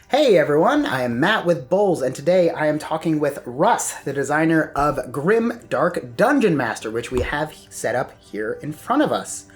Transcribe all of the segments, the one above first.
Hey everyone, I am Matt with Bowls, and today I am talking with Russ, the designer of Grim Dark Dungeon Master, which we have set up here in front of us.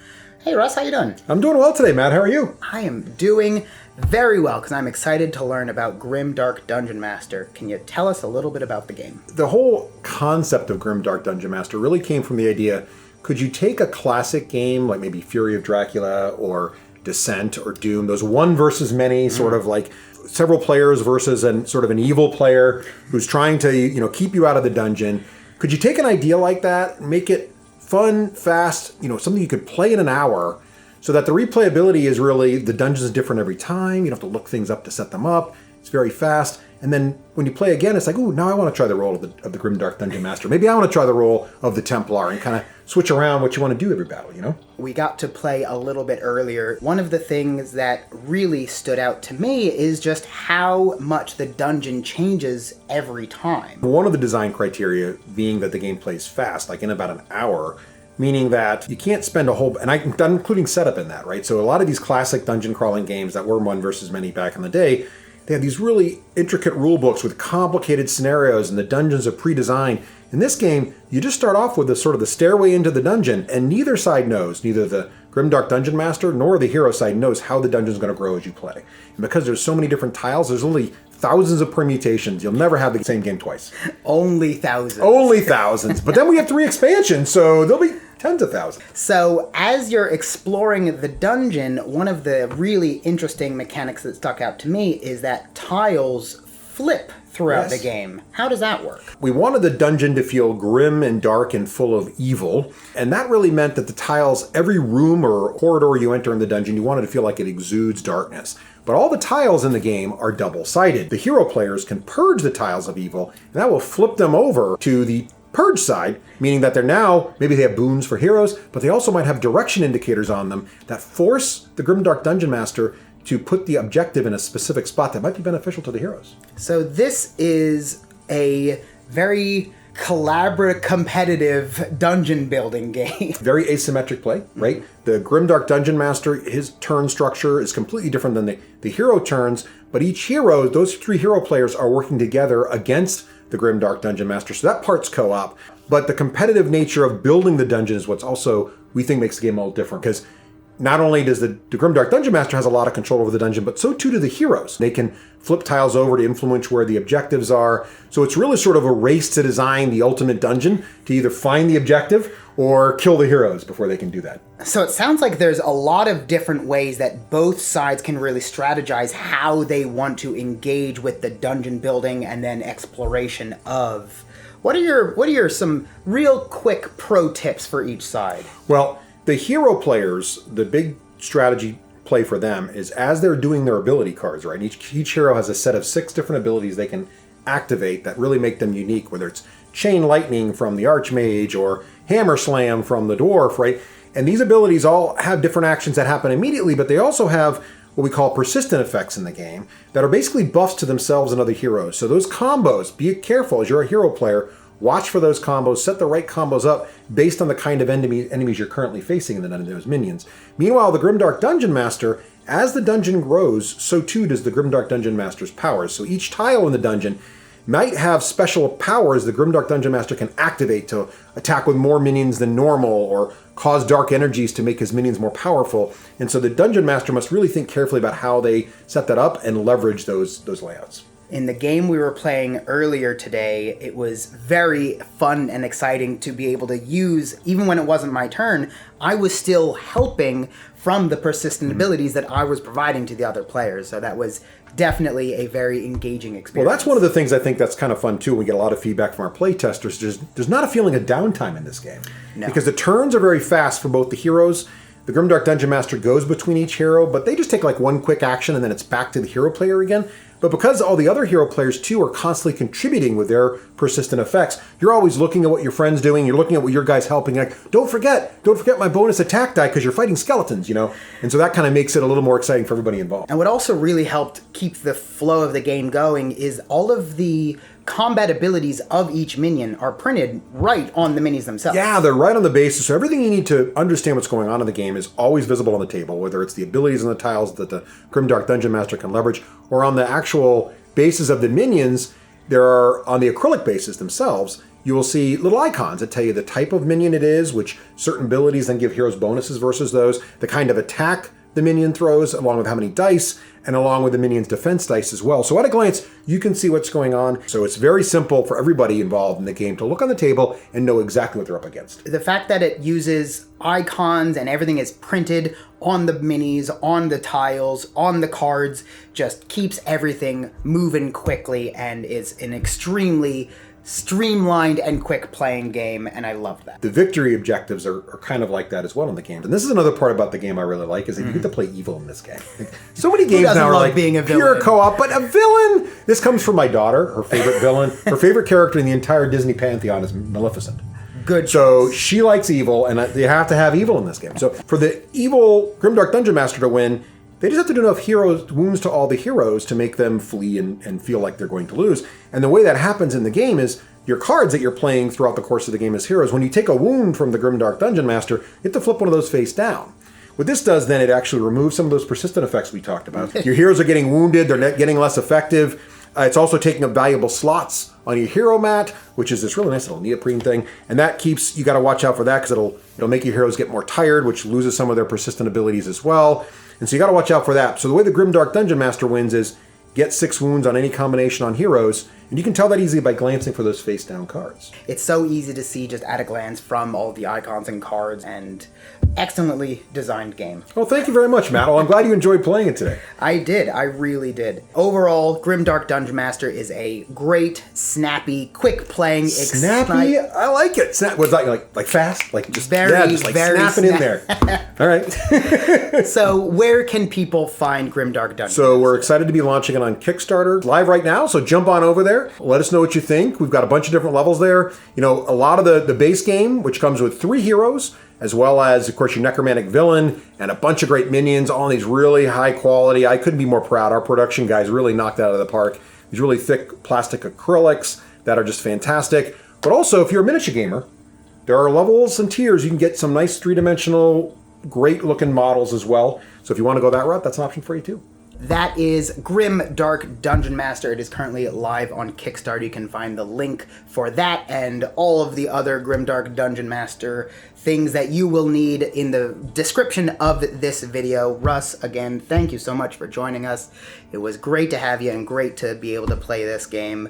Hey Russ, how you doing? I'm doing well today, Matt. How are you? I am doing very well, because I'm excited to learn about Grim Dark Dungeon Master. Can you tell us a little bit about the game? The whole concept of Grim Dark Dungeon Master really came from the idea, could you take a classic game like maybe Fury of Dracula or Descent or Doom, those one versus many sort of like several players versus an sort of an evil player who's trying to, keep you out of the dungeon. Could you take an idea like that, make it fun, fast, something you could play in an hour so that the replayability is really, the dungeon is different every time. You don't have to look things up to set them up. It's very fast. And then when you play again, it's like, ooh, now I want to try the role of the Grim Dark Dungeon Master. Maybe I want to try the role of the Templar and kind of switch around what you want to do every battle, We got to play a little bit earlier. One of the things that really stood out to me is just how much the dungeon changes every time. One of the design criteria being that the game plays fast, like in about an hour, meaning that you can't spend a whole, and I'm including setup in that, right? So a lot of these classic dungeon crawling games that were one versus many back in the day, they have these really intricate rule books with complicated scenarios, and the dungeons are pre-designed. In this game, you just start off with the sort of the stairway into the dungeon, and neither side knows, neither the Grimdark Dungeon Master nor the hero side knows how the dungeon's going to grow as you play. And because there's so many different tiles, there's only thousands of permutations. You'll never have the same game twice. Only thousands. Only thousands. But then we have 3 expansions, so there'll be tens of thousands. So as you're exploring the dungeon, one of the really interesting mechanics that stuck out to me is that tiles flip throughout the game. How does that work? We wanted the dungeon to feel grim and dark and full of evil, and that really meant that the tiles, every room or corridor you enter in the dungeon, you wanted to feel like it exudes darkness. But all the tiles in the game are double-sided. The hero players can purge the tiles of evil, and that will flip them over to the purge side, meaning that they're now, maybe they have boons for heroes, but they also might have direction indicators on them that force the Grimdark Dungeon Master to put the objective in a specific spot that might be beneficial to the heroes. So this is a very collaborative, competitive dungeon building game. Very asymmetric play, right? The Grimdark Dungeon Master, his turn structure is completely different than the hero turns, but each hero, those 3 hero players are working together against the Grimdark Dungeon Master, so that part's co-op. But the competitive nature of building the dungeon is what's also, we think, makes the game a little different, because not only does the Grimdark Dungeon Master has a lot of control over the dungeon, but so too do the heroes. They can flip tiles over to influence where the objectives are. So it's really sort of a race to design the ultimate dungeon, to either find the objective or kill the heroes before they can do that. So it sounds like there's a lot of different ways that both sides can really strategize how they want to engage with the dungeon building and then exploration of. What are your some real quick pro tips for each side? Well, the hero players, the big strategy play for them is as they're doing their ability cards, right? Each hero has a set of 6 different abilities they can activate that really make them unique, whether it's Chain Lightning from the Archmage or Hammer Slam from the Dwarf, right? And these abilities all have different actions that happen immediately, but they also have what we call persistent effects in the game that are basically buffs to themselves and other heroes. So those combos, be careful as you're a hero player, watch for those combos, set the right combos up based on the kind of enemies you're currently facing in the dungeon, those minions. Meanwhile, the Grimdark Dungeon Master, as the dungeon grows, so too does the Grimdark Dungeon Master's powers. So each tile in the dungeon might have special powers the Grimdark Dungeon Master can activate to attack with more minions than normal or cause dark energies to make his minions more powerful. And so the Dungeon Master must really think carefully about how they set that up and leverage those layouts. In the game we were playing earlier today, it was very fun and exciting to be able to use, even when it wasn't my turn, I was still helping from the persistent abilities that I was providing to the other players. So that was definitely a very engaging experience. Well, that's one of the things I think that's kind of fun too. We get a lot of feedback from our play testers. There's not a feeling of downtime in this game. No. Because the turns are very fast for both the heroes. The Grimdark Dungeon Master goes between each hero, but they just take like one quick action and then it's back to the hero player again. But because all the other hero players too are constantly contributing with their persistent effects, you're always looking at what your friend's doing, you're looking at what your guy's helping, like, don't forget my bonus attack die because you're fighting skeletons, And so that kind of makes it a little more exciting for everybody involved. And what also really helped keep the flow of the game going is all of the combat abilities of each minion are printed right on the minis themselves. Yeah, they're right on the basis. So everything you need to understand what's going on in the game is always visible on the table, whether it's the abilities and the tiles that the Grimdark Dungeon Master can leverage, or on the actual bases of the minions. There are, on the acrylic bases themselves, you will see little icons that tell you the type of minion it is, which certain abilities then give heroes bonuses versus those, the kind of attack the minion throws, along with how many dice, and along with the minion's defense dice as well. So at a glance, you can see what's going on. So it's very simple for everybody involved in the game to look on the table and know exactly what they're up against. The fact that it uses icons and everything is printed on the minis, on the tiles, on the cards, just keeps everything moving quickly and is an extremely streamlined and quick playing game, and I love that. The victory objectives are kind of like that as well in the game. And this is another part about the game I really like, is that you get to play evil in this game. So many games now are like being a pure villain? co-op, but a villain! This comes from my daughter. Her favorite villain, her favorite character in the entire Disney pantheon is Maleficent. Good. So she likes evil, and you have to have evil in this game. So for the evil Grimdark Dungeon Master to win, they just have to do enough wounds to all the heroes to make them flee and feel like they're going to lose. And the way that happens in the game is your cards that you're playing throughout the course of the game as heroes, when you take a wound from the Grimdark Dungeon Master, you have to flip one of those face down. What this does then, it actually removes some of those persistent effects we talked about. Your heroes are getting wounded, they're getting less effective. It's also taking up valuable slots on your hero mat, which is this really nice little neoprene thing. And that keeps, you got to watch out for that because it'll make your heroes get more tired, which loses some of their persistent abilities as well. And so you got to watch out for that. So the way the Grimdark Dungeon Master wins is get 6 wounds on any combination on heroes, and you can tell that easily by glancing for those face-down cards. It's so easy to see just at a glance from all the icons and cards, and excellently designed game. Well, thank you very much, Matt. Well, I'm glad you enjoyed playing it today. I did. I really did. Overall, Grimdark Dungeon Master is a great, snappy, quick-playing... Snappy? I like it. Was that like fast? Like just, very snapping in there. All right. So where can people find Grimdark Dungeon So we're excited to be launching it on Kickstarter live right now, so jump on over there. Let us know what you think. We've got a bunch of different levels there. You know, a lot of the base game, which comes with 3 heroes, as well as, of course, your necromantic villain and a bunch of great minions, all in these really high quality. I couldn't be more proud. Our production guys really knocked that out of the park. These really thick plastic acrylics that are just fantastic. But also, if you're a miniature gamer, there are levels and tiers. You can get some nice 3-dimensional, great-looking models as well. So if you want to go that route, that's an option for you too. That is Grimdark Dungeon Master. It is currently live on Kickstarter. You can find the link for that and all of the other Grimdark Dungeon Master things that you will need in the description of this video. Russ, again, thank you so much for joining us. It was great to have you and great to be able to play this game.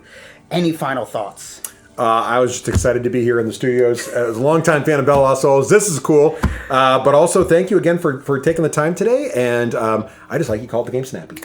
Any final thoughts? I was just excited to be here in the studios. As a longtime fan of Bell Lost Souls, this is cool. But also, thank you again for taking the time today. And I just like you called the game snappy.